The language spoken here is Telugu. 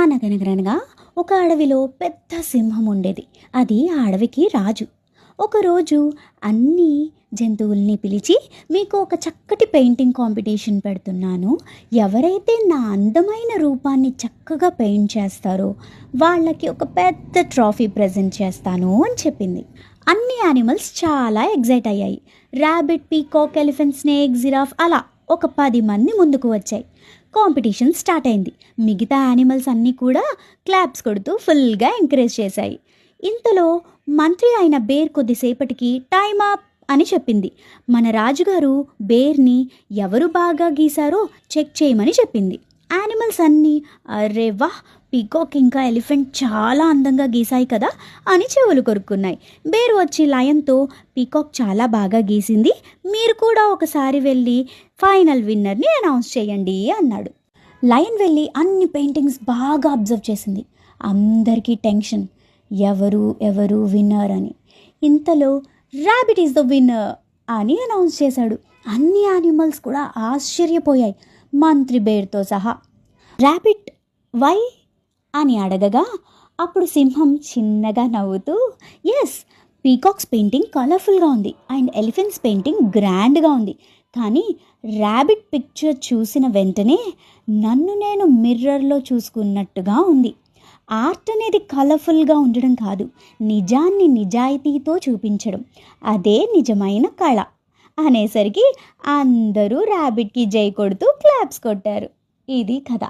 అనగనగనగా ఒక అడవిలో పెద్ద సింహం ఉండేది. అది ఆ అడవికి రాజు. ఒకరోజు అన్ని జంతువుల్ని పిలిచి, మీకు ఒక చక్కటి పెయింటింగ్ కాంపిటీషన్ పెడుతున్నాను. ఎవరైతే నా అందమైన రూపాన్ని చక్కగా పెయింట్ చేస్తారో వాళ్ళకి ఒక పెద్ద ట్రాఫీ ప్రజెంట్ చేస్తాను అని చెప్పింది. అన్ని యానిమల్స్ చాలా ఎగ్జైట్ అయ్యాయి. Rabbit, peacock, elephant, snake, giraffe అలా ఒక 10 మంది ముందుకు వచ్చాయి. కాంపిటీషన్ స్టార్ట్ అయింది. మిగతా యానిమల్స్ అన్నీ కూడా క్లాప్స్ కొడుతూ ఫుల్గా ఎంకరేజ్ చేశాయి. ఇంతలో మంత్రి అయిన బేర్ కొద్దిసేపటికి టైమ్ అప్ అని చెప్పింది. మన రాజుగారు బేర్ని ఎవరు బాగా గీశారో చెక్ చేయమని చెప్పింది. యానిమల్స్ అన్నీ అరే వాహ్, పీకాక్ ఇంకా ఎలిఫెంట్ చాలా అందంగా గీశాయి కదా అని చెవులు కొరుక్కున్నాయి. బేర్ వచ్చి లయన్తో, పీకాక్ చాలా బాగా గీసింది, మీరు కూడా ఒకసారి వెళ్ళి ఫైనల్ విన్నర్ని అనౌన్స్ చేయండి అన్నాడు. లయన్ వెళ్ళి అన్ని పెయింటింగ్స్ బాగా అబ్జర్వ్ చేసింది. అందరికీ టెన్షన్, ఎవరు ఎవరు విన్నర్ అని. ఇంతలో ర్యాబిట్ ఈజ్ ద విన్నర్ అని అనౌన్స్ చేశాడు. అన్ని యానిమల్స్ కూడా ఆశ్చర్యపోయాయి, మంత్రి బేర్తో సహా. ర్యాబిట్ వై అని అడగగా అప్పుడు సింహం చిన్నగా నవ్వుతూ, ఎస్, పీకాక్స్ పెయింటింగ్ కలర్ఫుల్గా ఉంది అండ్ ఎలిఫెంట్స్ పెయింటింగ్ గ్రాండ్గా ఉంది, కానీ ర్యాబిట్ పిక్చర్ చూసిన వెంటనే నన్ను నేను మిర్రర్లో చూసుకున్నట్టుగా ఉంది. ఆర్ట్ అనేది కలర్ఫుల్గా ఉండడం కాదు, నిజాన్ని నిజాయితీతో చూపించడం, అదే నిజమైన కళ అనేసరికి అందరూ ర్యాబిట్కి జై కొడుతూ క్లాప్స్ కొట్టారు. ఇది కథ.